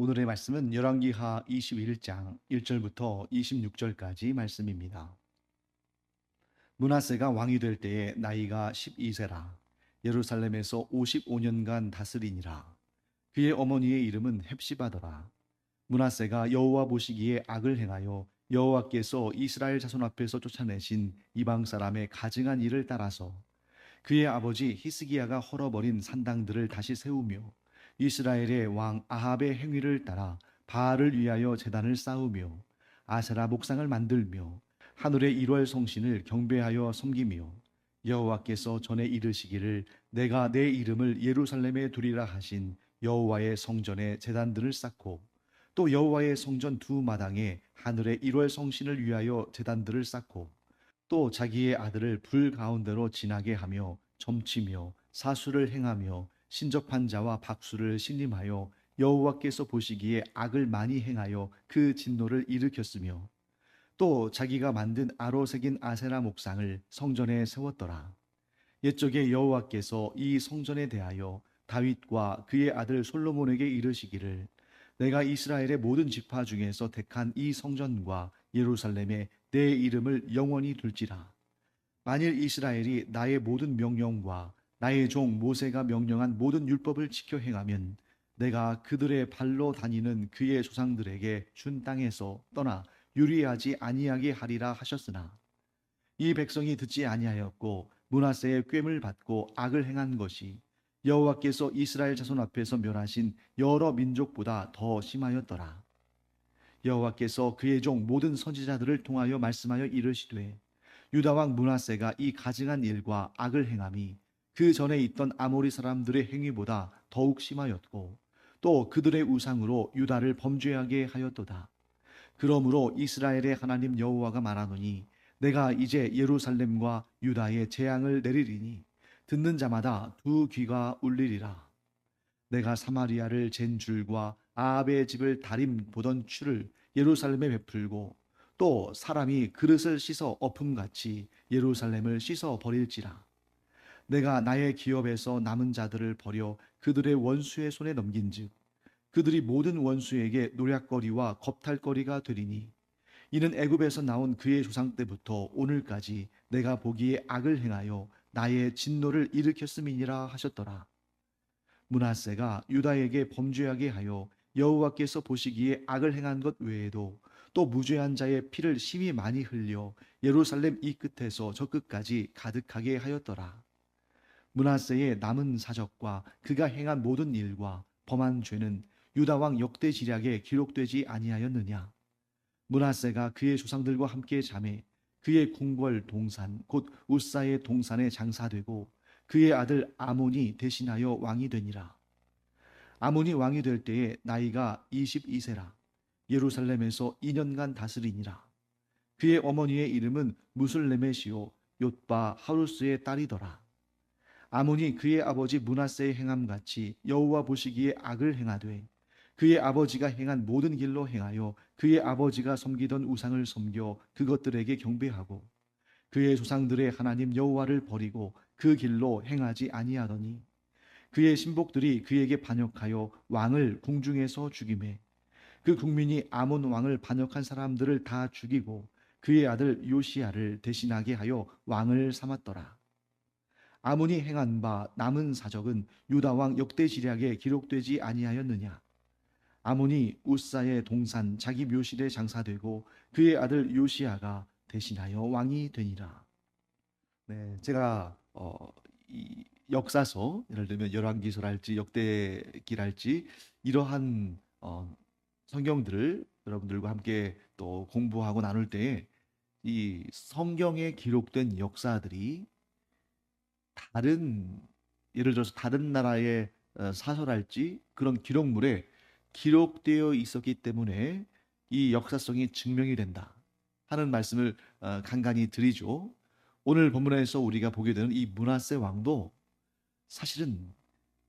오늘의 말씀은 열왕기하 21장 1절부터 26절까지 말씀입니다. 므낫세가 왕이 될 때에 나이가 12세라. 예루살렘에서 55년간 다스리니라. 그의 어머니의 이름은 헵시바더라. 므낫세가 여호와 보시기에 악을 행하여 여호와께서 이스라엘 자손 앞에서 쫓아내신 이방 사람의 가증한 일을 따라서 그의 아버지 히스기야가 헐어버린 산당들을 다시 세우며 이스라엘의 왕 아합의 행위를 따라 바알을 위하여 제단을 쌓으며 아세라 목상을 만들며 하늘의 일월 성신을 경배하여 섬기며 여호와께서 전에 이르시기를 내가 내 이름을 예루살렘에 두리라 하신 여호와의 성전에 제단들을 쌓고 또 여호와의 성전 두 마당에 하늘의 일월 성신을 위하여 제단들을 쌓고 또 자기의 아들을 불 가운데로 지나게 하며 점치며 사수를 행하며 신접한 자와 박수를 신임하여 여호와께서 보시기에 악을 많이 행하여 그 진노를 일으켰으며 또 자기가 만든 아로 새긴 아세라 목상을 성전에 세웠더라. 옛적에 여호와께서 이 성전에 대하여 다윗과 그의 아들 솔로몬에게 이르시기를 내가 이스라엘의 모든 지파 중에서 택한 이 성전과 예루살렘에 내 이름을 영원히 둘지라. 만일 이스라엘이 나의 모든 명령과 나의 종 모세가 명령한 모든 율법을 지켜 행하면 내가 그들의 발로 다니는 그의 조상들에게 준 땅에서 떠나 유리하지 아니하게 하리라 하셨으나 이 백성이 듣지 아니하였고 므낫세의 꾀를 받고 악을 행한 것이 여호와께서 이스라엘 자손 앞에서 멸하신 여러 민족보다 더 심하였더라. 여호와께서 그의 종 모든 선지자들을 통하여 말씀하여 이르시되 유다 왕 므낫세가 이 가증한 일과 악을 행함이 그 전에 있던 아모리 사람들의 행위보다 더욱 심하였고 또 그들의 우상으로 유다를 범죄하게 하였도다. 그러므로 이스라엘의 하나님 여호와가 말하노니 내가 이제 예루살렘과 유다에 재앙을 내리리니 듣는 자마다 두 귀가 울리리라. 내가 사마리아를 잰 줄과 아합의 집을 다림 보던 추를 예루살렘에 베풀고 또 사람이 그릇을 씻어 엎음같이 예루살렘을 씻어 버릴지라. 내가 나의 기업에서 남은 자들을 버려 그들의 원수의 손에 넘긴즉 그들이 모든 원수에게 노략거리와 겁탈거리가 되리니 이는 애굽에서 나온 그의 조상 때부터 오늘까지 내가 보기에 악을 행하여 나의 진노를 일으켰음이니라 하셨더라. 므낫세가 유다에게 범죄하게 하여 여호와께서 보시기에 악을 행한 것 외에도 또 무죄한 자의 피를 심히 많이 흘려 예루살렘 이 끝에서 저 끝까지 가득하게 하였더라. 므낫세의 남은 사적과 그가 행한 모든 일과 범한 죄는 유다 왕 역대 지략에 기록되지 아니하였느냐. 므낫세가 그의 조상들과 함께 잠에 그의 궁궐 동산 곧 우사의 동산에 장사되고 그의 아들 아몬이 대신하여 왕이 되니라. 아몬이 왕이 될 때에 나이가 22세라. 예루살렘에서 2년간 다스리니라. 그의 어머니의 이름은 무슬레메시오 욥바 하루스의 딸이더라. 아몬이 그의 아버지 므낫세의 행함같이 여호와 보시기에 악을 행하되 그의 아버지가 행한 모든 길로 행하여 그의 아버지가 섬기던 우상을 섬겨 그것들에게 경배하고 그의 조상들의 하나님 여호와를 버리고 그 길로 행하지 아니하더니 그의 신복들이 그에게 반역하여 왕을 궁중에서 죽이매 그 국민이 아몬 왕을 반역한 사람들을 다 죽이고 그의 아들 요시야를 대신하게 하여 왕을 삼았더라. 아몬이 행한 바 남은 사적은 유다 왕 역대 지략에 기록되지 아니하였느냐. 아몬이 우사의 동산 자기 묘실에 장사되고 그의 아들 요시야가 대신하여 왕이 되니라. 네, 제가 이 역사서 예를 들면 열왕기서랄지 역대기랄지 이러한 성경들을 여러분들과 함께 또 공부하고 나눌 때에 이 성경에 기록된 역사들이 다른 예를 들어서 다른 나라의 사설할지 그런 기록물에 기록되어 있었기 때문에 이 역사성이 증명이 된다 하는 말씀을 간간히 드리죠. 오늘 본문에서 우리가 보게 되는 이 므낫세 왕도 사실은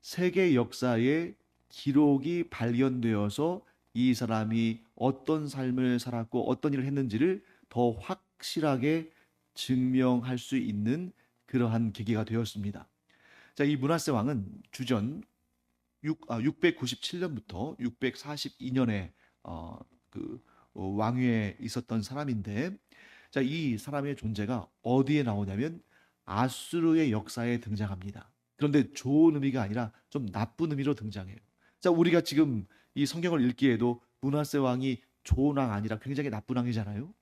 세계 역사에 기록이 발견되어서 이 사람이 어떤 삶을 살았고 어떤 일을 했는지를 더 확실하게 증명할 수 있는 그러한 계기가 되었습니다. 자, 이 므낫세 왕은 주전 697년부터 642년에 왕위에 있었던 사람인데, 자, 이 사람의 존재가 어디에 나오냐면 아수르의 역사에 등장합니다. 그런데 좋은 의미가 아니라 좀 나쁜 의미로 등장해요. 자, 우리가 지금 이 성경을 읽기에도 므낫세 왕이 좋은 왕 아니라 굉장히 나쁜 왕이잖아요.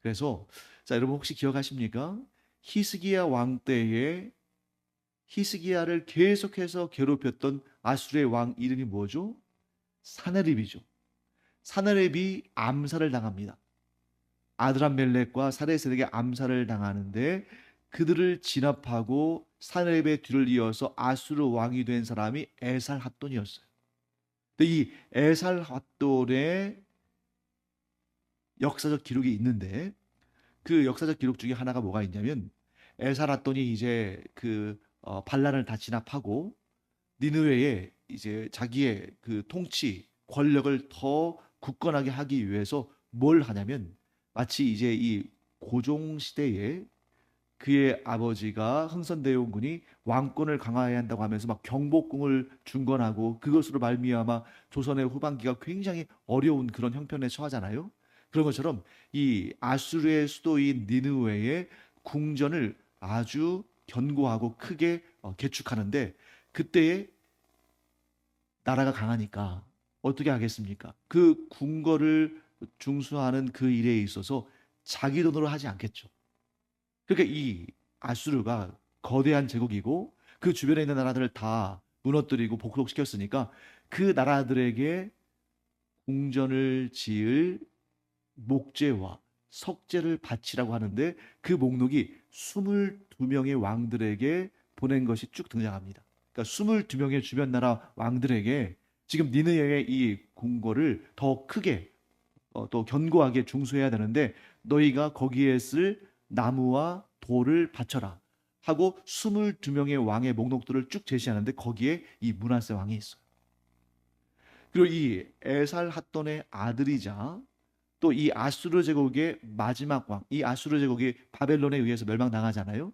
그래서 자, 여러분 혹시 기억하십니까? 히스기야 왕 때에 히스기야를 계속해서 괴롭혔던 아수르의 왕 이름이 뭐죠? 사네립이죠. 사네립이 암살을 당합니다. 아드람멜렉과 사레셋에게 암살을 당하는데 그들을 진압하고 사네립의 뒤를 이어서 아수르 왕이 된 사람이 에살핫돈이었어요. 근데 이 에살핫돈의 역사적 기록이 있는데 그 역사적 기록 중에 하나가 뭐가 있냐면 에살핫돈이 이제 반란을 다 진압하고 니느웨에 이제 자기의 그 통치 권력을 더 굳건하게 하기 위해서 뭘 하냐면 마치 이제 이 고종 시대에 그의 아버지가 흥선대원군이 왕권을 강화해야 한다고 하면서 막 경복궁을 중건하고 그것으로 말미암아 조선의 후반기가 굉장히 어려운 그런 형편에 처하잖아요. 그런 것처럼 이 아수르의 수도인 니느웨의 궁전을 아주 견고하고 크게 개축하는데 그때에 나라가 강하니까 어떻게 하겠습니까? 그 궁궐을 중수하는 그 일에 있어서 자기 돈으로 하지 않겠죠. 그러니까 이 아수르가 거대한 제국이고 그 주변에 있는 나라들을 다 무너뜨리고 복속시켰으니까 그 나라들에게 궁전을 지을 목재와 석재를 바치라고 하는데 그 목록이 22명의 왕들에게 보낸 것이 쭉 등장합니다. 그러니까 22명의 주변 나라 왕들에게 지금 니느웨의 이 궁궐을 더 크게 또 견고하게 중수해야 되는데 너희가 거기에 쓸 나무와 돌을 바쳐라 하고 22명의 왕의 목록들을 쭉 제시하는데 거기에 이 므낫세 왕이 있어요. 그리고 이 에살핫돈의 아들이자 또 이 아수르 제국의 마지막 왕, 이 아수르 제국이 바벨론에 의해서 멸망당하잖아요.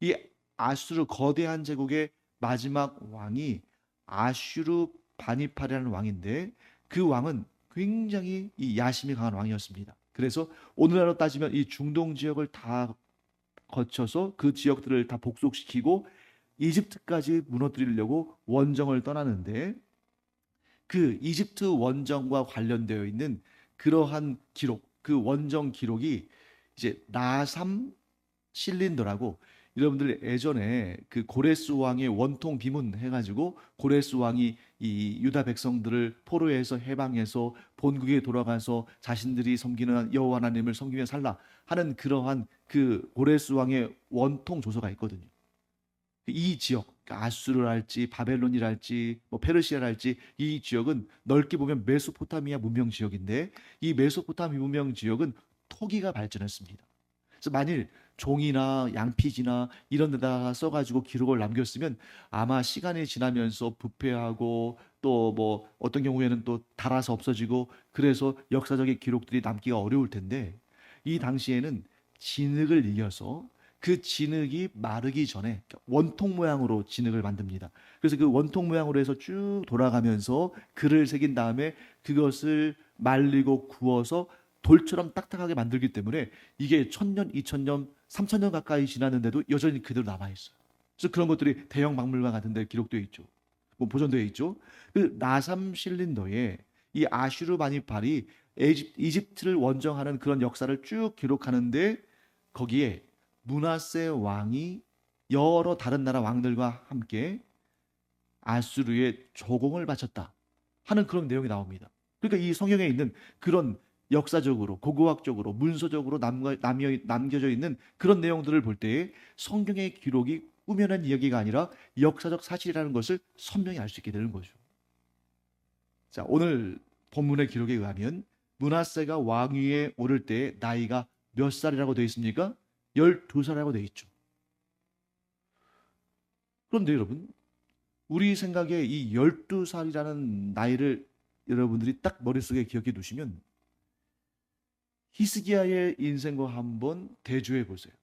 이 아수르 거대한 제국의 마지막 왕이 아슈르 바니팔이라는 왕인데 그 왕은 굉장히 이 야심이 강한 왕이었습니다. 그래서 오늘날로 따지면 이 중동 지역을 다 거쳐서 그 지역들을 다 복속시키고 이집트까지 무너뜨리려고 원정을 떠나는데 그 이집트 원정과 관련되어 있는 그러한 기록, 그 원정 기록이 이제 나삼 실린더라고 여러분들 예전에 그 고레스 왕의 원통 비문 해가지고 고레스 왕이 이 유다 백성들을 포로에서 해방해서 본국에 돌아가서 자신들이 섬기는 여호와 하나님을 섬기며 살라 하는 그러한 그 고레스 왕의 원통 조서가 있거든요. 이 지역 그러니까 아수르랄지 바벨론이랄지 뭐 페르시아랄지 이 지역은 넓게 보면 메소포타미아 문명 지역인데 이 메소포타미아 문명 지역은 토기가 발전했습니다. 그래서 만일 종이나 양피지나 이런 데다가 써가지고 기록을 남겼으면 아마 시간이 지나면서 부패하고 또 뭐 어떤 경우에는 또 닳아서 없어지고 그래서 역사적인 기록들이 남기가 어려울 텐데 이 당시에는 진흙을 이겨서 그 진흙이 마르기 전에 원통 모양으로 진흙을 만듭니다. 그래서 그 원통 모양으로 해서 쭉 돌아가면서 글을 새긴 다음에 그것을 말리고 구워서 돌처럼 딱딱하게 만들기 때문에 이게 1000년, 2000년, 3000년 가까이 지났는데도 여전히 그대로 남아 있어요. 그래서 그런 것들이 대형 박물관 같은 데 기록되어 있죠. 뭐 보존되어 있죠. 그 나삼 실린더에 이 아슈르바니팔이 이집트를 원정하는 그런 역사를 쭉 기록하는데 거기에 므낫세 왕이 여러 다른 나라 왕들과 함께 아수르에 조공을 바쳤다 하는 그런 내용이 나옵니다. 그러니까 이 성경에 있는 그런 역사적으로 고고학적으로 문서적으로 남겨져 있는 그런 내용들을 볼 때에 성경의 기록이 꾸며낸 이야기가 아니라 역사적 사실이라는 것을 선명히 알 수 있게 되는 거죠. 자, 오늘 본문의 기록에 의하면 므낫세가 왕위에 오를 때 나이가 몇 살이라고 되어 있습니까? 12살이라고 되어 있죠. 그런데 여러분, 우리 생각에 이 12살이라는 나이를 여러분들이 딱 머릿속에 기억해 두시면 히스기야의 인생과 한번 대조해 보세요.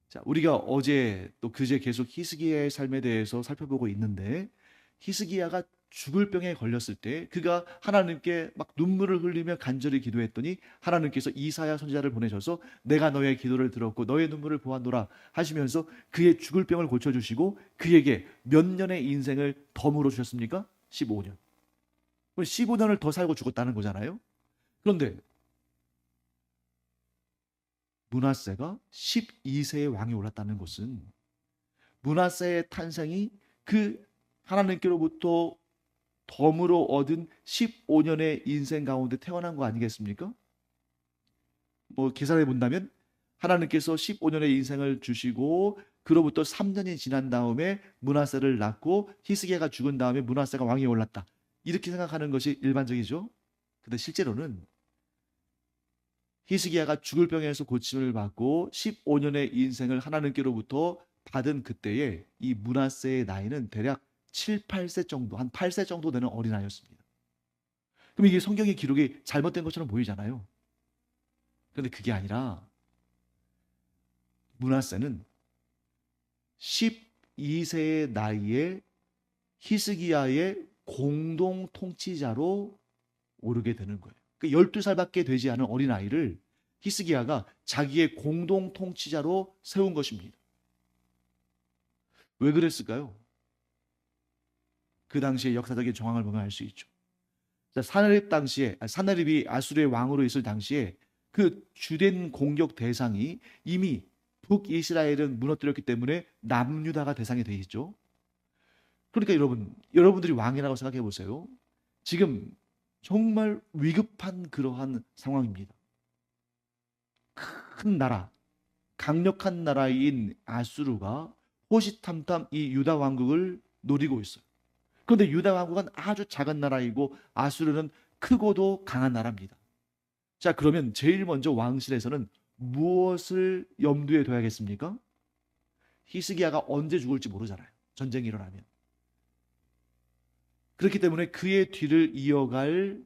자, 우리가 어제 또 그제 계속 히스기야의 삶에 대해서 살펴보고 있는데 히스기야가 죽을 병에 걸렸을 때 그가 하나님께 막 눈물을 흘리며 간절히 기도했더니 하나님께서 이사야 선지자를 보내셔서 내가 너의 기도를 들었고 너의 눈물을 보았노라 하시면서 그의 죽을 병을 고쳐주시고 그에게 몇 년의 인생을 덤으로 주셨습니까? 15년. 15년을 더 살고 죽었다는 거잖아요. 그런데 므낫세가 12세의 왕이 올랐다는 것은 므낫세의 탄생이 그 하나님께로부터 덤으로 얻은 15년의 인생 가운데 태어난 거 아니겠습니까? 뭐 계산해 본다면 하나님께서 15년의 인생을 주시고 그로부터 3년이 지난 다음에 므낫세를 낳고 히스기야가 죽은 다음에 므낫세가 왕위에 올랐다. 이렇게 생각하는 것이 일반적이죠. 근데 실제로는 히스기야가 죽을 병에서 고침을 받고 15년의 인생을 하나님께로부터 받은 그때에 이 므낫세의 나이는 대략 7, 8세 정도, 한 8세 정도 되는 어린아이였습니다. 그럼 이게 성경의 기록이 잘못된 것처럼 보이잖아요. 그런데 그게 아니라 므낫세는 12세의 나이에 히스기야의 공동 통치자로 오르게 되는 거예요. 12살밖에 되지 않은 어린아이를 히스기야가 자기의 공동 통치자로 세운 것입니다. 왜 그랬을까요? 그 당시의 역사적인 정황을 보면 알 수 있죠. 사나립이 아수르의 왕으로 있을 당시에 그 주된 공격 대상이 이미 북이스라엘은 무너뜨렸기 때문에 남유다가 대상이 되어 있죠. 그러니까 여러분들이 왕이라고 생각해 보세요. 지금 정말 위급한 그러한 상황입니다. 큰 나라, 강력한 나라인 아수르가 호시탐탐 이 유다 왕국을 노리고 있어요. 그런데 유다 왕국은 아주 작은 나라이고 아수르는 크고도 강한 나라입니다. 자, 그러면 제일 먼저 왕실에서는 무엇을 염두에 둬야겠습니까? 히스기야가 언제 죽을지 모르잖아요. 전쟁이 일어나면. 그렇기 때문에 그의 뒤를 이어갈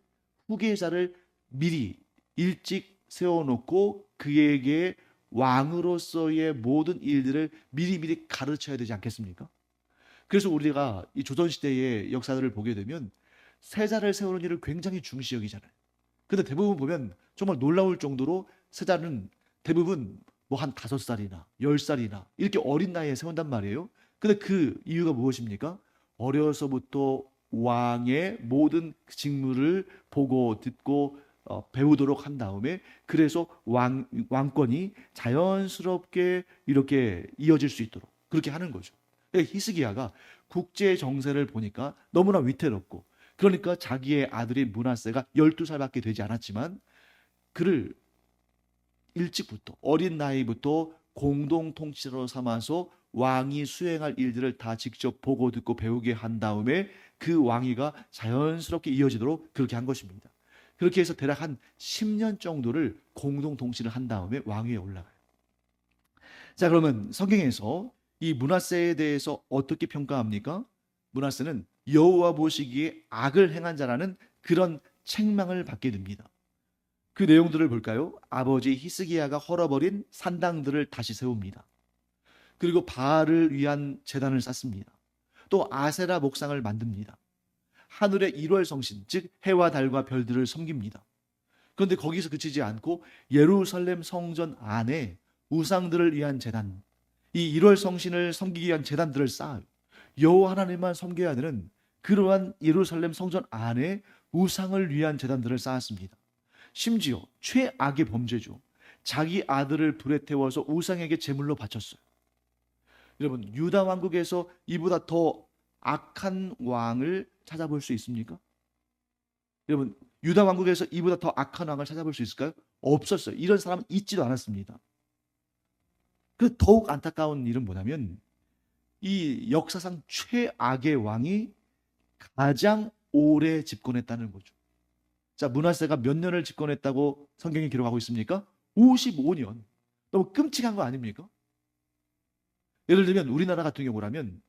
후계자를 미리 일찍 세워놓고 그에게 왕으로서의 모든 일들을 미리미리 가르쳐야 되지 않겠습니까? 그래서 우리가 이 조선시대의 역사들을 보게 되면 세자를 세우는 일을 굉장히 중시 여기잖아요. 근데 대부분 보면 정말 놀라울 정도로 세자는 대부분 뭐 한 5살이나 10살이나 이렇게 어린 나이에 세운단 말이에요. 근데 그 이유가 무엇입니까? 어려서부터 왕의 모든 직무를 보고 듣고 배우도록 한 다음에 그래서 왕권이 자연스럽게 이렇게 이어질 수 있도록 그렇게 하는 거죠. 히스기야가 국제 정세를 보니까 너무나 위태롭고 그러니까 자기의 아들인 므낫세가 12살밖에 되지 않았지만 그를 일찍부터 어린 나이부터 공동 통치자로 삼아서 왕이 수행할 일들을 다 직접 보고 듣고 배우게 한 다음에 그 왕위가 자연스럽게 이어지도록 그렇게 한 것입니다. 그렇게 해서 대략 한 10년 정도를 공동 통치를 한 다음에 왕위에 올라가요. 자, 그러면 성경에서 이 므낫세에 대해서 어떻게 평가합니까? 므낫세는 여호와 보시기에 악을 행한 자라는 그런 책망을 받게 됩니다. 그 내용들을 볼까요? 아버지 히스기야가 헐어버린 산당들을 다시 세웁니다. 그리고 바알을 위한 제단을 쌓습니다. 또 아세라 목상을 만듭니다. 하늘의 1월 성신, 즉 해와 달과 별들을 섬깁니다. 그런데 거기서 그치지 않고 예루살렘 성전 안에 우상들을 위한 제단, 이 1월 성신을 섬기기 위한 제단들을 쌓아요. 여호와 하나님만 섬겨야 되는 그러한 예루살렘 성전 안에 우상을 위한 제단들을 쌓았습니다. 심지어 최악의 범죄죠. 자기 아들을 불에 태워서 우상에게 제물로 바쳤어요. 여러분, 유다 왕국에서 이보다 더 악한 왕을 찾아볼 수 있습니까? 여러분, 유다 왕국에서 이보다 더 악한 왕을 찾아볼 수 있을까요? 없었어요. 이런 사람은 있지도 않았습니다. 그 더욱 안타까운 일은 뭐냐면 이 역사상 최악의 왕이 가장 오래 집권했다는 거죠. 자, 므낫세가 몇 년을 집권했다고 성경이 기록하고 있습니까? 55년. 너무 끔찍한 거 아닙니까? 예를 들면 우리나라 같은 경우라면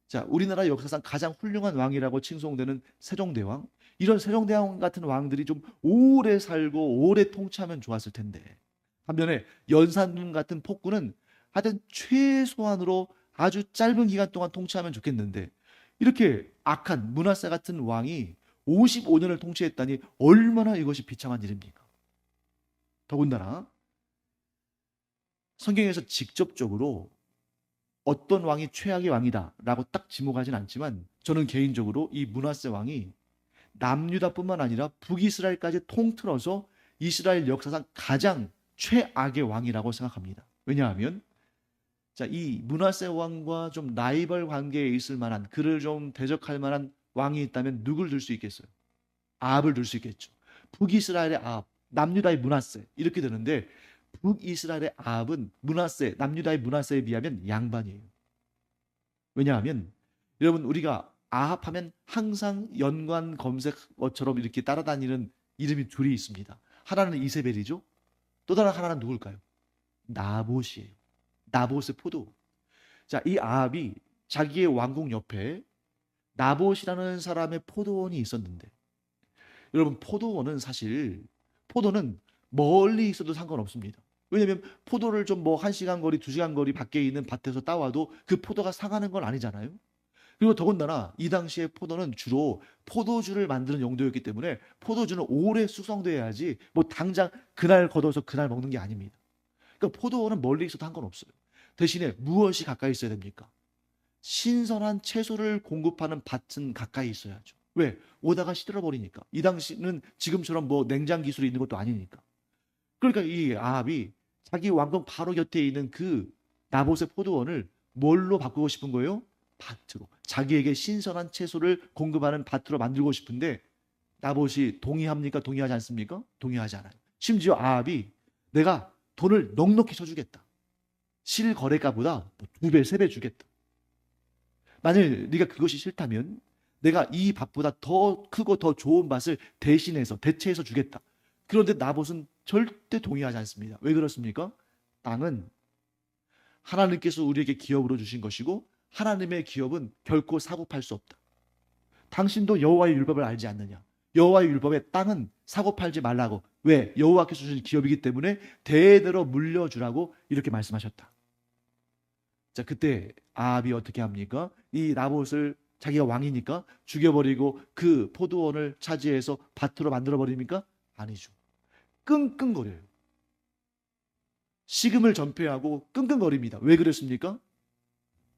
자, 우리나라 역사상 가장 훌륭한 왕이라고 칭송되는 세종대왕, 이런 세종대왕 같은 왕들이 좀 오래 살고 오래 통치하면 좋았을 텐데 반면에 연산군 같은 폭군은 하여튼 최소한으로 아주 짧은 기간 동안 통치하면 좋겠는데 이렇게 악한 므낫세 같은 왕이 55년을 통치했다니 얼마나 이것이 비참한 일입니까? 더군다나 성경에서 직접적으로 어떤 왕이 최악의 왕이다라고 딱 지목하진 않지만 저는 개인적으로 이 므낫세 왕이 남유다뿐만 아니라 북이스라엘까지 통틀어서 이스라엘 역사상 가장 최악의 왕이라고 생각합니다. 왜냐하면 자, 이 므낫세 왕과 좀 라이벌 관계에 있을 만한 그를 좀 대적할 만한 왕이 있다면 누굴 들 수 있겠어요? 아합을 들 수 있겠죠. 북이스라엘의 아합, 남유다의 므낫세 이렇게 되는데 북이스라엘의 아합은 므낫세, 남유다의 므낫세에 비하면 양반이에요. 왜냐하면 여러분 우리가 아합하면 항상 연관 검색어처럼 이렇게 따라다니는 이름이 둘이 있습니다. 하나는 이세벨이죠. 또 다른 하나는 누굴까요? 나봇이에요. 나봇의 포도. 자, 이 아합이 자기의 왕궁 옆에 나봇이라는 사람의 포도원이 있었는데 여러분 포도원은 사실 포도는 멀리 있어도 상관없습니다. 왜냐하면 포도를 좀 뭐 1시간 거리, 2시간 거리 밖에 있는 밭에서 따와도 그 포도가 상하는 건 아니잖아요. 그리고 더군다나 이 당시에 포도는 주로 포도주를 만드는 용도였기 때문에 포도주는 오래 숙성돼야지 뭐 당장 그날 걷어서 그날 먹는 게 아닙니다. 그러니까 포도원은 멀리 있어도 상관없어요. 대신에 무엇이 가까이 있어야 됩니까? 신선한 채소를 공급하는 밭은 가까이 있어야죠. 왜? 오다가 시들어버리니까. 이 당시는 지금처럼 뭐 냉장 기술이 있는 것도 아니니까. 그러니까 이 아합이 자기 왕궁 바로 곁에 있는 그 나봇의 포도원을 뭘로 바꾸고 싶은 거예요? 밭으로. 자기에게 신선한 채소를 공급하는 밭으로 만들고 싶은데 나봇이 동의합니까? 동의하지 않습니까? 동의하지 않아요. 심지어 아합이 내가 돈을 넉넉히 쳐주겠다. 실거래가보다 2배, 3배 주겠다. 만일 네가 그것이 싫다면 내가 이 밭보다 더 크고 더 좋은 밭을 대신해서 대체해서 주겠다. 그런데 나봇은 절대 동의하지 않습니다. 왜 그렇습니까? 땅은 하나님께서 우리에게 기업으로 주신 것이고 하나님의 기업은 결코 사고 팔 수 없다. 당신도 여호와의 율법을 알지 않느냐? 여호와의 율법에 땅은 사고 팔지 말라고. 왜? 여호와께서 주신 기업이기 때문에 대대로 물려주라고 이렇게 말씀하셨다. 자, 그때 아합이 어떻게 합니까? 이 나봇을 자기가 왕이니까 죽여버리고 그 포도원을 차지해서 밭으로 만들어버립니까? 아니죠. 끙끙거려요. 식음을 전폐하고 끙끙거립니다. 왜 그랬습니까?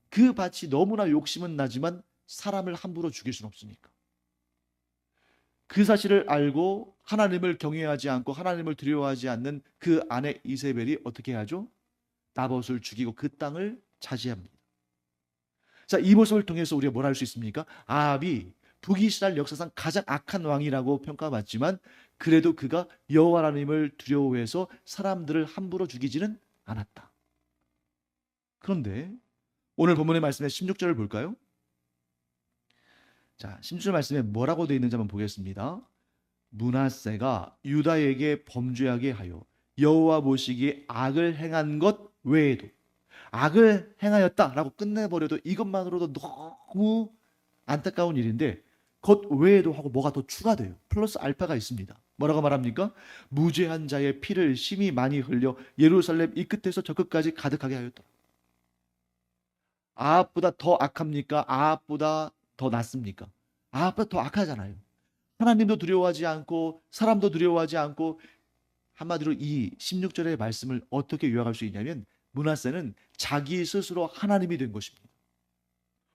그 밭이 너무나 욕심은 나지만 사람을 함부로 죽일 수는 없으니까. 그 사실을 알고 하나님을 경외하지 않고 하나님을 두려워하지 않는 그 아내 이세벨이 어떻게 하죠? 나봇을 죽이고 그 땅을 차지합니다. 자, 이 모습을 통해서 우리가 뭘 알 수 있습니까? 아합이 북이스라엘 역사상 가장 악한 왕이라고 평가받지만 그래도 그가 여호와 하나님을 두려워해서 사람들을 함부로 죽이지는 않았다. 그런데 오늘 본문의 말씀의 16절을 볼까요? 자, 16절 말씀에 뭐라고 되어 있는지 한번 보겠습니다. 므낫세가 유다에게 범죄하게 하여 여호와 보시기에 악을 행한 것 외에도 악을 행하였다라고 끝내버려도 이것만으로도 너무 안타까운 일인데 것 외에도 하고 뭐가 더 추가돼요. 플러스 알파가 있습니다. 뭐라고 말합니까? 무죄한 자의 피를 심히 많이 흘려 예루살렘 이 끝에서 저 끝까지 가득하게 하였다. 아합보다 더 악합니까? 아합보다 더 낫습니까? 아합보다 더 악하잖아요. 하나님도 두려워하지 않고 사람도 두려워하지 않고 한마디로 이 16절의 말씀을 어떻게 요약할 수 있냐면 므낫세는 자기 스스로 하나님이 된 것입니다.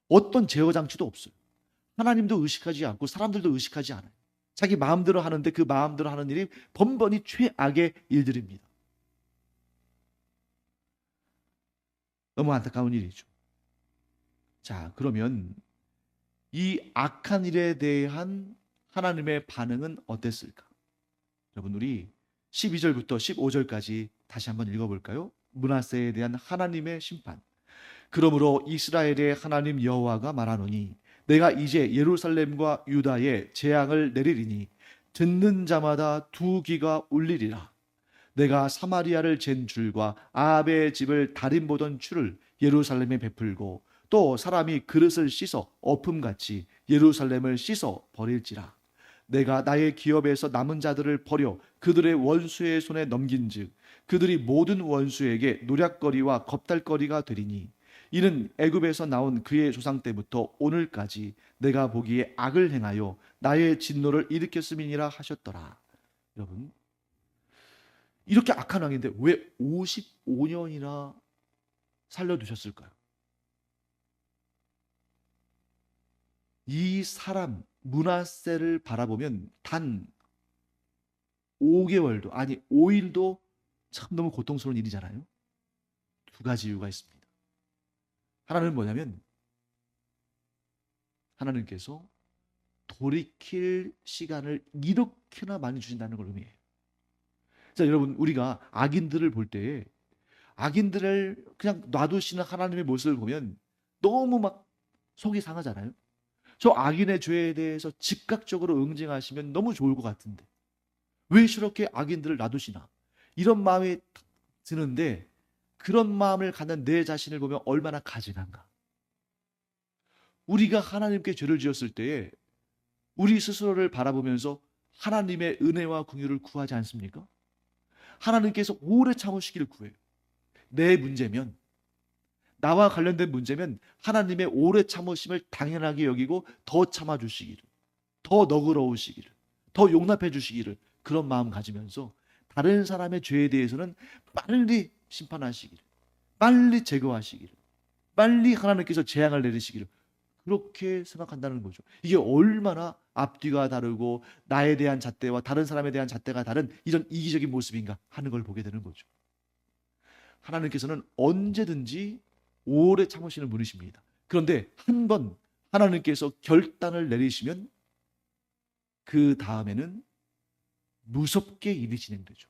어떤 제어 장치도 없어요. 하나님도 의식하지 않고 사람들도 의식하지 않아요. 자기 마음대로 하는데 그 마음대로 하는 일이 번번이 최악의 일들입니다. 너무 안타까운 일이죠. 자, 그러면 이 악한 일에 대한 하나님의 반응은 어땠을까? 여러분 우리 12절부터 15절까지 다시 한번 읽어볼까요? 므낫세에 대한 하나님의 심판. 그러므로 이스라엘의 하나님 여호와가 말하노니 내가 이제 예루살렘과 유다에 재앙을 내리리니 듣는 자마다 두 귀가 울리리라. 내가 사마리아를 잰 줄과 아합의 집을 달인 보던 줄을 예루살렘에 베풀고 또 사람이 그릇을 씻어 엎음같이 예루살렘을 씻어 버릴지라. 내가 나의 기업에서 남은 자들을 버려 그들의 원수의 손에 넘긴즉 그들이 모든 원수에게 노략거리와 겁탈거리가 되리니 이는 애굽에서 나온 그의 조상 때부터 오늘까지 내가 보기에 악을 행하여 나의 진노를 일으켰음이니라 하셨더라. 여러분, 이렇게 악한 왕인데 왜 55년이나 살려두셨을까요? 이 사람 므낫세를 바라보면 단 5개월도 아니 5일도 참 너무 고통스러운 일이잖아요. 두 가지 이유가 있습니다. 하나는 뭐냐면 하나님께서 돌이킬 시간을 이렇게나 많이 주신다는 걸 의미해요. 자, 여러분, 우리가 악인들을 볼 때에 악인들을 그냥 놔두시는 하나님의 모습을 보면 너무 막 속이 상하잖아요. 저 악인의 죄에 대해서 즉각적으로 응징하시면 너무 좋을 것 같은데 왜 저렇게 악인들을 놔두시나, 이런 마음이 드는데 그런 마음을 갖는 내 자신을 보면 얼마나 가증한가. 우리가 하나님께 죄를 지었을 때에 우리 스스로를 바라보면서 하나님의 은혜와 긍휼을 구하지 않습니까? 하나님께서 오래 참으시기를 구해요. 내 문제면, 나와 관련된 문제면 하나님의 오래 참으심을 당연하게 여기고 더 참아주시기를, 더 너그러우시기를, 더 용납해 주시기를, 그런 마음 가지면서 다른 사람의 죄에 대해서는 빨리 심판하시기를, 빨리 제거하시기를, 빨리 하나님께서 재앙을 내리시기를 그렇게 생각한다는 거죠. 이게 얼마나 앞뒤가 다르고 나에 대한 잣대와 다른 사람에 대한 잣대가 다른 이런 이기적인 모습인가 하는 걸 보게 되는 거죠. 하나님께서는 언제든지 오래 참으시는 분이십니다. 그런데 한 번 하나님께서 결단을 내리시면 그 다음에는 무섭게 일이 진행되죠.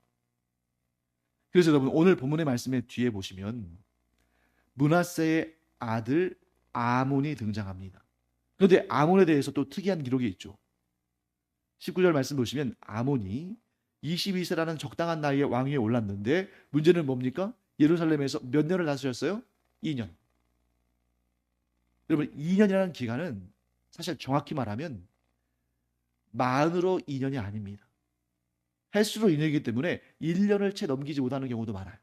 그래서 여러분, 오늘 본문의 말씀의 뒤에 보시면 므낫세의 아들 아몬이 등장합니다. 그런데 아몬에 대해서 또 특이한 기록이 있죠. 19절 말씀 보시면 아몬이 22세라는 적당한 나이에 왕위에 올랐는데 문제는 뭡니까? 예루살렘에서 몇 년을 다스렸어요? 2년. 여러분, 2년이라는 기간은 사실 정확히 말하면 만으로 2년이 아닙니다. 횟수로 2년이기 때문에 1년을 채 넘기지 못하는 경우도 많아요.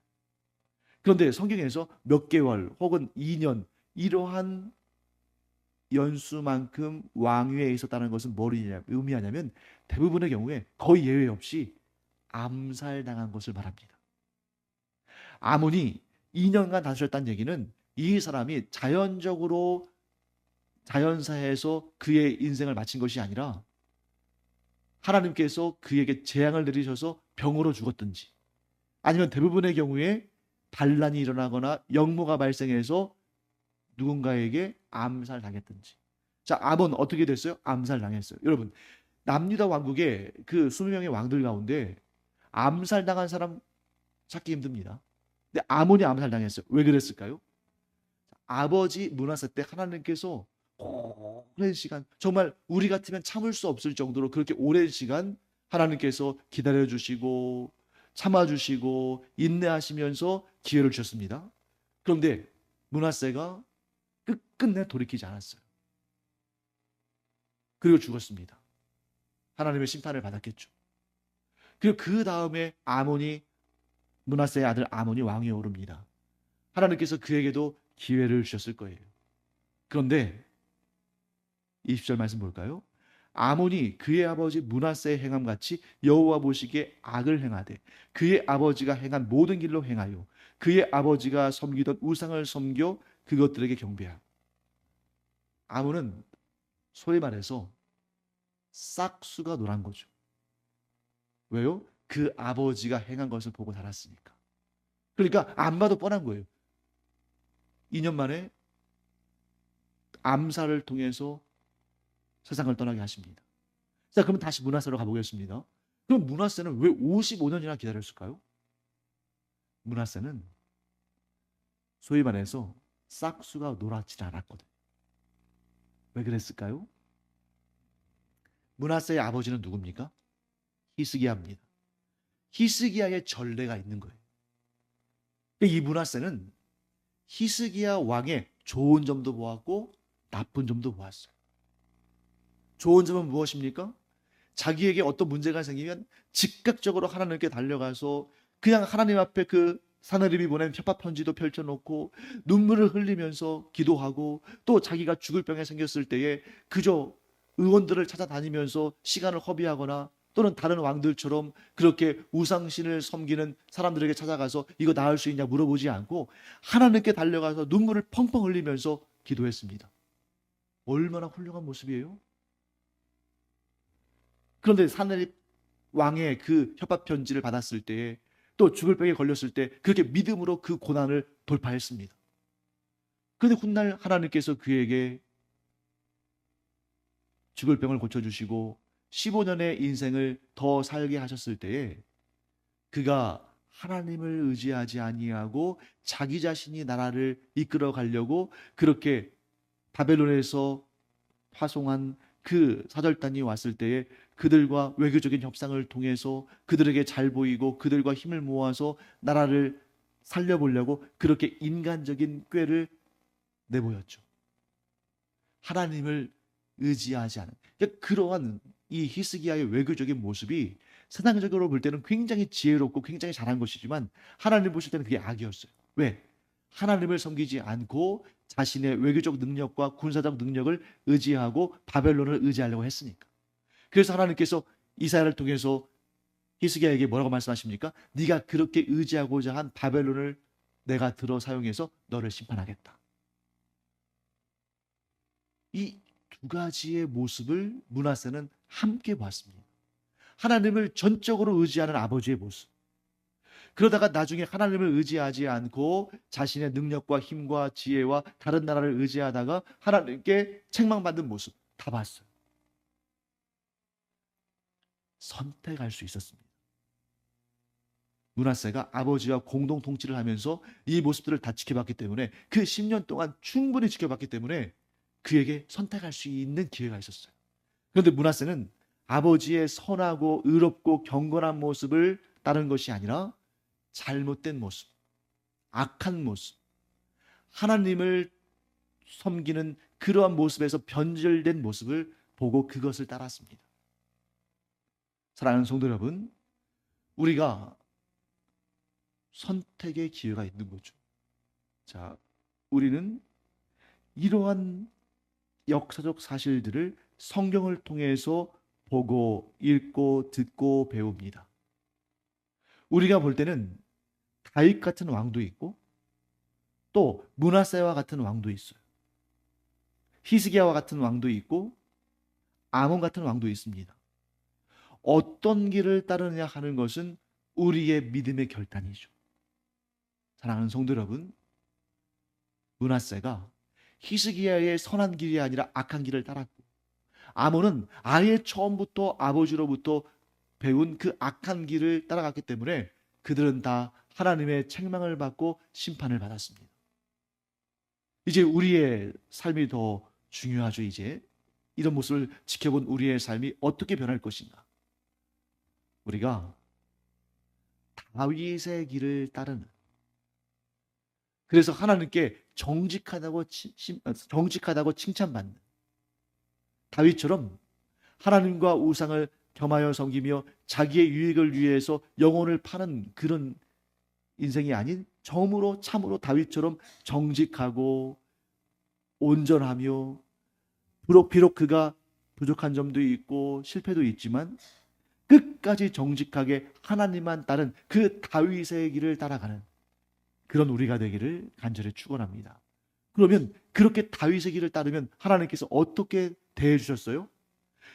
그런데 성경에서 몇 개월 혹은 2년 이러한 연수만큼 왕위에 있었다는 것은 뭘 의미하냐면 대부분의 경우에 거의 예외 없이 암살당한 것을 말합니다. 아몬이 2년간 다스렸다는 얘기는 이 사람이 자연적으로 자연사에서 그의 인생을 마친 것이 아니라 하나님께서 그에게 재앙을 내리셔서 병으로 죽었든지 아니면 대부분의 경우에 반란이 일어나거나 역모가 발생해서 누군가에게 암살당했든지. 자, 아몬 어떻게 됐어요? 암살당했어요. 여러분, 남유다 왕국의 그 20명의 왕들 가운데 암살당한 사람 찾기 힘듭니다. 근데 아몬이 암살당했어요. 왜 그랬을까요? 아버지 므낫세 때 하나님께서 오랜 시간, 정말 우리 같으면 참을 수 없을 정도로 그렇게 오랜 시간 하나님께서 기다려주시고 참아주시고 인내하시면서 기회를 주셨습니다. 그런데 므낫세가 끝끝내 돌이키지 않았어요. 그리고 죽었습니다. 하나님의 심판을 받았겠죠. 그리고 그 다음에 아몬이, 므낫세의 아들 아몬이 왕위에 오릅니다. 하나님께서 그에게도 기회를 주셨을 거예요. 그런데 20절 말씀 볼까요? 아몬이 그의 아버지 므낫세의 행함같이 여호와 보시기에 악을 행하되 그의 아버지가 행한 모든 길로 행하여 그의 아버지가 섬기던 우상을 섬겨 그것들에게 경배하고. 아몬은 소위 말해서 싹수가 노란 거죠. 왜요? 그 아버지가 행한 것을 보고 자랐으니까. 그러니까 안 봐도 뻔한 거예요. 2년 만에 암살을 통해서 세상을 떠나게 하십니다. 자, 그러면 다시 므낫세로 가보겠습니다. 그럼 므낫세는 왜 55년이나 기다렸을까요? 므낫세는 소위 말해서 싹수가 노랗지 않았거든요. 왜 그랬을까요? 므낫세의 아버지는 누굽니까? 히스기야입니다. 히스기야의 전례가 있는 거예요. 이 므낫세는 히스기야 왕의 좋은 점도 보았고 나쁜 점도 보았어요. 좋은 점은 무엇입니까? 자기에게 어떤 문제가 생기면 즉각적으로 하나님께 달려가서 그냥 하나님 앞에 그 사내립이 보낸 협박 편지도 펼쳐놓고 눈물을 흘리면서 기도하고, 또 자기가 죽을 병에 생겼을 때에 그저 의원들을 찾아다니면서 시간을 허비하거나, 또는 다른 왕들처럼 그렇게 우상신을 섬기는 사람들에게 찾아가서 이거 나을 수 있냐 물어보지 않고 하나님께 달려가서 눈물을 펑펑 흘리면서 기도했습니다. 얼마나 훌륭한 모습이에요? 그런데 사내립 왕의 그 협박 편지를 받았을 때에, 또 죽을 병에 걸렸을 때 그렇게 믿음으로 그 고난을 돌파했습니다. 그런데 훗날 하나님께서 그에게 죽을 병을 고쳐주시고 15년의 인생을 더 살게 하셨을 때에, 그가 하나님을 의지하지 아니하고 자기 자신이 나라를 이끌어 가려고 그렇게 바벨론에서 파송한 그 사절단이 왔을 때에 그들과 외교적인 협상을 통해서 그들에게 잘 보이고 그들과 힘을 모아서 나라를 살려보려고 그렇게 인간적인 꾀를 내보였죠. 하나님을 의지하지 않은, 그러니까 그러한 이 히스기야의 외교적인 모습이 세상적으로 볼 때는 굉장히 지혜롭고 굉장히 잘한 것이지만 하나님 보실 때는 그게 악이었어요. 왜? 하나님을 섬기지 않고 자신의 외교적 능력과 군사적 능력을 의지하고 바벨론을 의지하려고 했으니까. 그래서 하나님께서 이사야를 통해서 히스기야에게 뭐라고 말씀하십니까? 네가 그렇게 의지하고자 한 바벨론을 내가 들어 사용해서 너를 심판하겠다. 이 두 가지의 모습을 므낫세는 함께 보았습니다. 하나님을 전적으로 의지하는 아버지의 모습, 그러다가 나중에 하나님을 의지하지 않고 자신의 능력과 힘과 지혜와 다른 나라를 의지하다가 하나님께 책망받는 모습 다 봤어요. 선택할 수 있었습니다. 므낫세가 아버지와 공동 통치를 하면서 이 모습들을 다 지켜봤기 때문에, 그 10년 동안 충분히 지켜봤기 때문에 그에게 선택할 수 있는 기회가 있었어요. 그런데 므낫세는 아버지의 선하고 의롭고 경건한 모습을 따른 것이 아니라 잘못된 모습, 악한 모습, 하나님을 섬기는 그러한 모습에서 변절된 모습을 보고 그것을 따랐습니다. 사랑하는 성도 여러분, 우리가 선택의 기회가 있는 거죠. 자, 우리는 이러한 역사적 사실들을 성경을 통해서 보고 읽고 듣고 배웁니다. 우리가 볼 때는 다윗 같은 왕도 있고 또 므낫세와 같은 왕도 있어요. 히스기야와 같은 왕도 있고 아몬 같은 왕도 있습니다. 어떤 길을 따르느냐 하는 것은 우리의 믿음의 결단이죠. 사랑하는 성도 여러분, 므낫세가 히스기야의 선한 길이 아니라 악한 길을 따랐고, 아몬은 아예 처음부터 아버지로부터 배운 그 악한 길을 따라갔기 때문에 그들은 다 하나님의 책망을 받고 심판을 받았습니다. 이제 우리의 삶이 더 중요하죠. 이제 이런 모습을 지켜본 우리의 삶이 어떻게 변할 것인가? 우리가 다윗의 길을 따르는, 그래서 하나님께 정직하다고 칭찬받는 다윗처럼 하나님과 우상을 겸하여 섬기며 자기의 유익을 위해서 영혼을 파는 그런 인생이 아닌, 참으로 다윗처럼 정직하고 온전하며, 비록 그가 부족한 점도 있고 실패도 있지만 끝까지 정직하게 하나님만 따른 그 다윗의 길을 따라가는 그런 우리가 되기를 간절히 축원합니다. 그러면 그렇게 다윗의 길을 따르면 하나님께서 어떻게 대해 주셨어요?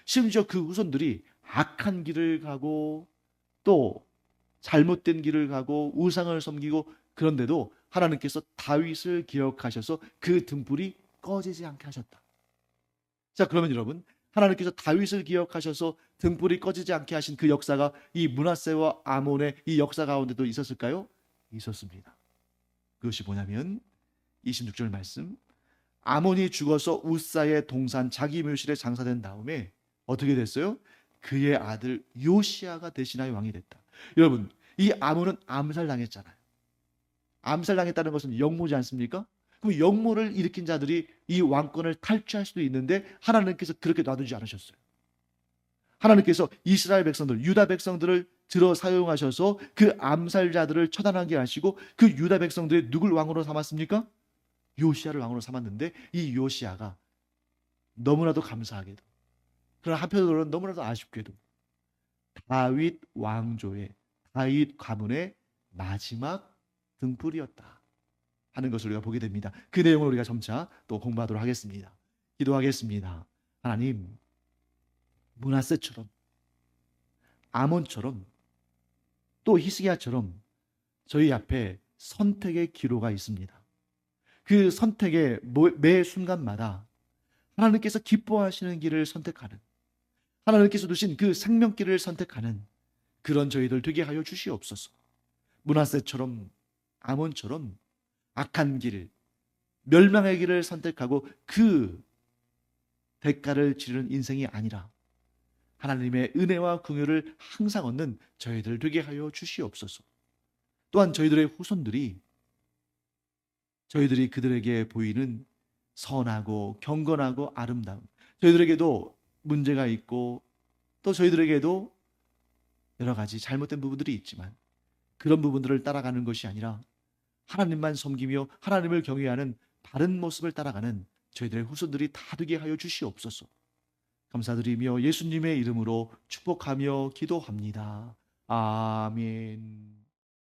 심지어 그 후손들이 악한 길을 가고 또 잘못된 길을 가고 우상을 섬기고, 그런데도 하나님께서 다윗을 기억하셔서 그 등불이 꺼지지 않게 하셨다. 자, 그러면 여러분, 하나님께서 다윗을 기억하셔서 등불이 꺼지지 않게 하신 그 역사가 이 므낫세와 아몬의 이 역사 가운데도 있었을까요? 있었습니다. 그것이 뭐냐면 26절 말씀, 아몬이 죽어서 우사의 동산 자기 묘실에 장사된 다음에 어떻게 됐어요? 그의 아들 요시야가 대신하여 왕이 됐다. 여러분, 이 아몬은 암살당했잖아요. 암살당했다는 것은 역모지 않습니까? 그럼 역모를 일으킨 자들이 이 왕권을 탈취할 수도 있는데 하나님께서 그렇게 놔두지 않으셨어요. 하나님께서 이스라엘 백성들, 유다 백성들을 들어 사용하셔서 그 암살자들을 처단하게 하시고 그 유다 백성들의 누굴 왕으로 삼았습니까? 요시야를 왕으로 삼았는데 이 요시야가 너무나도 감사하게도, 그러나 한편으로는 너무나도 아쉽게도 다윗 왕조의, 다윗 가문의 마지막 등불이었다 하는 것을 우리가 보게 됩니다. 그 내용을 우리가 점차 또 공부하도록 하겠습니다. 기도하겠습니다. 하나님, 므낫세처럼, 아몬처럼, 또 히스기야처럼 저희 앞에 선택의 기로가 있습니다. 그 선택의 매 순간마다 하나님께서 기뻐하시는 길을 선택하는, 하나님께서 두신 그 생명길을 선택하는 그런 저희들 되게 하여 주시옵소서. 므낫세처럼, 아몬처럼 악한 길, 멸망의 길을 선택하고 그 대가를 치르는 인생이 아니라 하나님의 은혜와 긍휼을 항상 얻는 저희들 되게 하여 주시옵소서. 또한 저희들의 후손들이, 저희들이 그들에게 보이는 선하고 경건하고 아름다움, 저희들에게도 문제가 있고 또 저희들에게도 여러 가지 잘못된 부분들이 있지만 그런 부분들을 따라가는 것이 아니라 하나님만 섬기며 하나님을 경외하는 바른 모습을 따라가는 저희들의 후손들이 다 되게 하여 주시옵소서. 감사드리며 예수님의 이름으로 축복하며 기도합니다. 아멘.